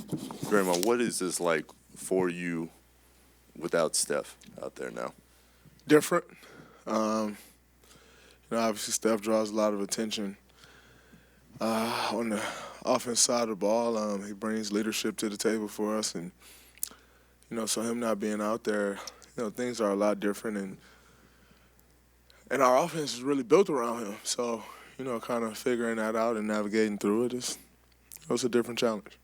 Draymond, what is this like for you without Steph out there now? Different. Obviously Steph draws a lot of attention on the offense side of the ball. He brings leadership to the table for us, and so him not being out there, things are a lot different, and our offense is really built around him. So, kind of figuring that out and navigating through it's a different challenge.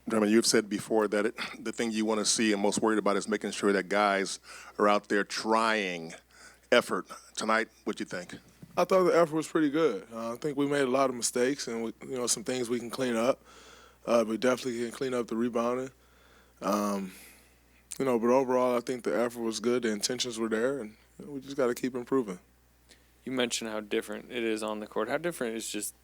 Drummond, you've said before that the thing you want to see and most worried about is making sure that guys are out there trying effort. Tonight, what'd you think? I thought the effort was pretty good. I think we made a lot of mistakes and some things we can clean up. We definitely can clean up the rebounding. But overall, I think the effort was good. The intentions were there, and we just got to keep improving. You mentioned how different it is on the court. How different is just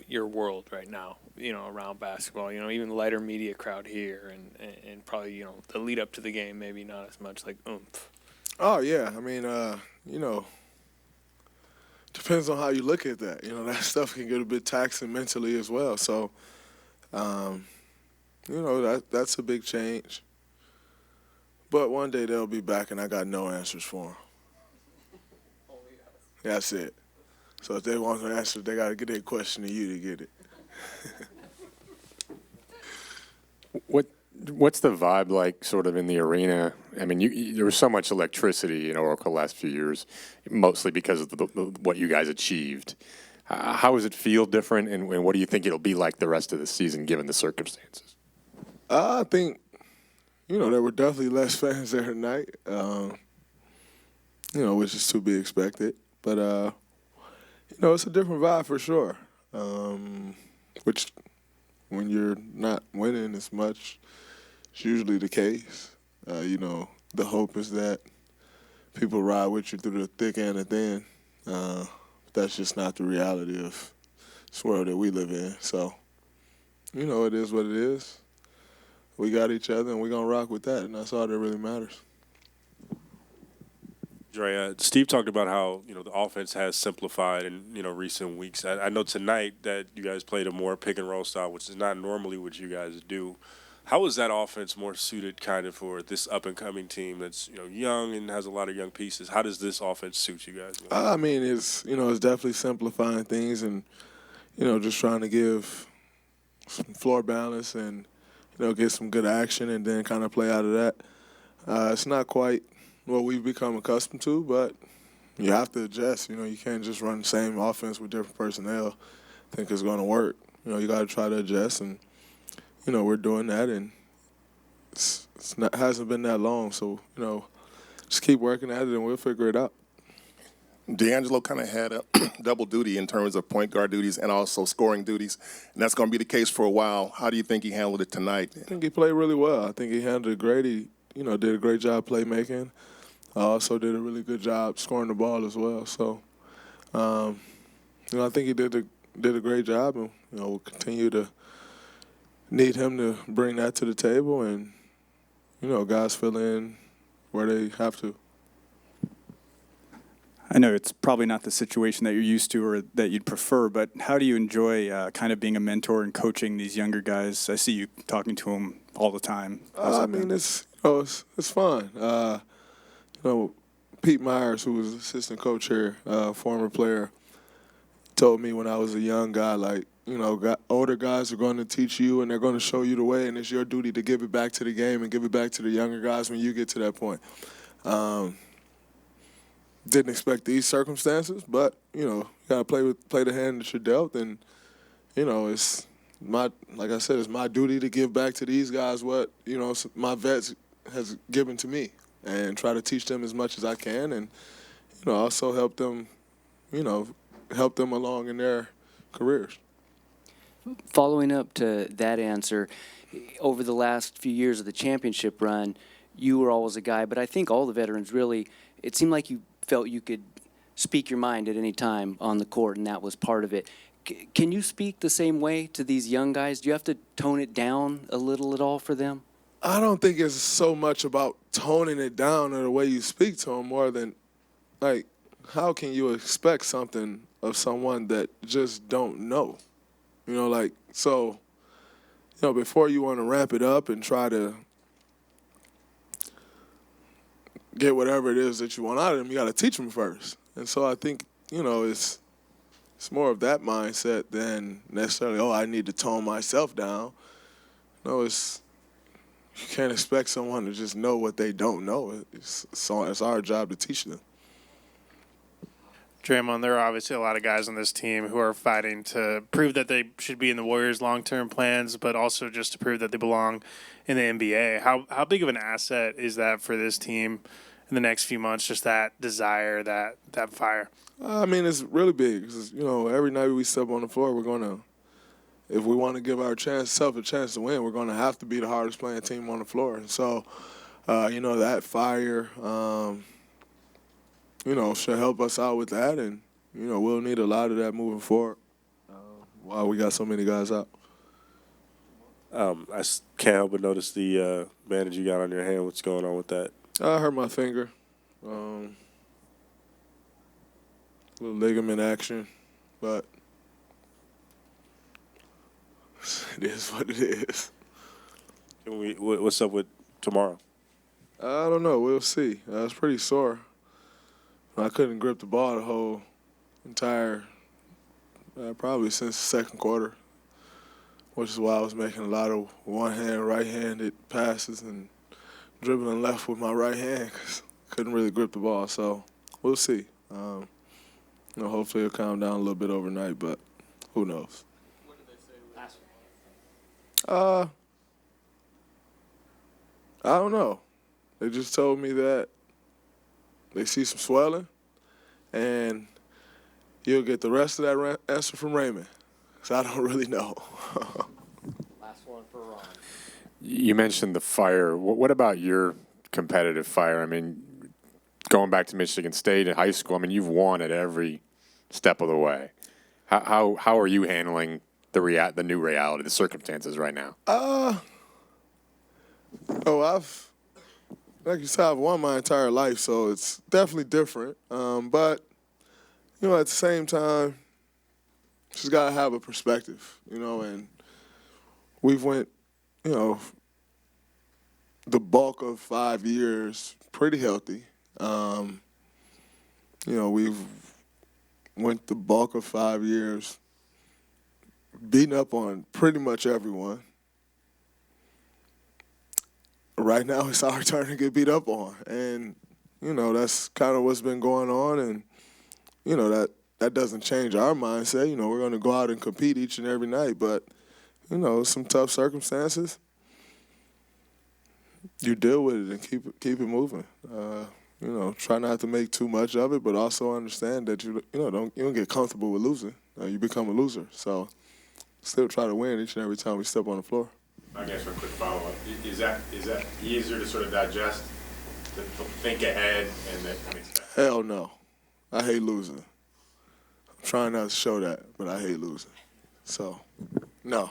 your world right now, around basketball, even the lighter media crowd here and probably, the lead up to the game, maybe not as much like oomph. Oh, yeah. I mean, depends on how you look at that. That stuff can get a bit taxing mentally as well. So, that's a big change. But one day they'll be back, and I got no answers for them. That's it. So if they want an answer, they got to get their question to you to get it. What's the vibe like sort of in the arena? I mean, there was so much electricity in Oracle the last few years, mostly because of what you guys achieved. How does it feel different, and what do you think it'll be like the rest of the season given the circumstances? I think, there were definitely less fans there tonight, which is to be expected. But, it's a different vibe for sure, which when you're not winning as much, it's usually the case. The hope is that people ride with you through the thick and the thin. That's just not the reality of this world that we live in. So, it is what it is. We got each other, and we're going to rock with that, and that's all that really matters. Dre, Steve talked about how the offense has simplified in recent weeks. I know tonight that you guys played a more pick and roll style, which is not normally what you guys do. How is that offense more suited kind of for this up and coming team that's young and has a lot of young pieces? How does this offense suit you guys? I mean, it's it's definitely simplifying things and just trying to give some floor balance and get some good action and then kind of play out of that. It's not quite what we've become accustomed to, but you have to adjust. You can't just run the same offense with different personnel. Think it's going to work. You got to try to adjust, and we're doing that, and hasn't been that long. So just keep working at it, and we'll figure it out. D'Angelo kind of had a double duty in terms of point guard duties and also scoring duties, and that's going to be the case for a while. How do you think he handled it tonight? I think he played really well. I think he handled it great. He, did a great job playmaking. Also did a really good job scoring the ball as well. So, I think he did a great job, and we'll continue to need him to bring that to the table, and guys fill in where they have to. I know it's probably not the situation that you're used to or that you'd prefer, but how do you enjoy kind of being a mentor and coaching these younger guys? I see you talking to them all the time. I mean, it's fun. Pete Myers, who was assistant coach here, former player, told me when I was a young guy, like, older guys are going to teach you and they're going to show you the way, and it's your duty to give it back to the game and give it back to the younger guys when you get to that point. Didn't expect these circumstances, but, you got to play the hand that you're dealt, and, it's like I said, it's my duty to give back to these guys what, my vets has given to me, and try to teach them as much as I can, and also help them along in their careers. Following up to that answer, over the last few years of the championship run, you were always a guy, but I think all the veterans really, it seemed like you felt you could speak your mind at any time on the court, and that was part of it. Can you speak the same way to these young guys? Do you have to tone it down a little at all for them? I don't think it's so much about toning it down or the way you speak to them, more than, like, how can you expect something of someone that just don't know? So, before you want to ramp it up and try to get whatever it is that you want out of them, you got to teach them first. And so I think, it's more of that mindset than necessarily, I need to tone myself down. No, you can't expect someone to just know what they don't know. It's our job to teach them. Draymond, there are obviously a lot of guys on this team who are fighting to prove that they should be in the Warriors' long-term plans, but also just to prove that they belong in the NBA. How big of an asset is that for this team in the next few months, just that desire, that fire? It's really big because, every night we step on the floor, we're going to, if we want to give ourselves a chance to win, we're going to have to be the hardest playing team on the floor. And so, that fire, should help us out with that. And, we'll need a lot of that moving forward while we got so many guys out. Can't help but notice the bandage you got on your hand. What's going on with that? I hurt my finger. Little ligament action, but it is what it is. What's up with tomorrow? I don't know. We'll see. It's pretty sore. I couldn't grip the ball the whole entire, probably since the second quarter, which is why I was making a lot of one-hand, right-handed passes and dribbling left with my right hand because couldn't really grip the ball. So we'll see. Hopefully it'll calm down a little bit overnight, but who knows? What did they say last I don't know. They just told me that they see some swelling, and you'll get the rest of that answer from Raymond. So I don't really know. Last one for Ron. You mentioned the fire. What about your competitive fire? I mean, going back to Michigan State in high school, you've won at every step of the way. How are you handling the new reality, the circumstances right now? Like you said, I've won my entire life, so it's definitely different. But at the same time, just gotta have a perspective, and we've went, the bulk of 5 years pretty healthy. We've went the bulk of 5 years beating up on pretty much everyone. Right now, it's our turn to get beat up on. And, that's kind of what's been going on. And, that doesn't change our mindset. We're going to go out and compete each and every night. But, some tough circumstances, you deal with it and keep it moving. Try not to make too much of it, but also understand that you don't get comfortable with losing. You become a loser. So still try to win each and every time we step on the floor. I guess for a quick follow-up, is that easier to sort of digest, to think ahead, and that? Hell no, I hate losing. I'm trying not to show that, but I hate losing. So, no.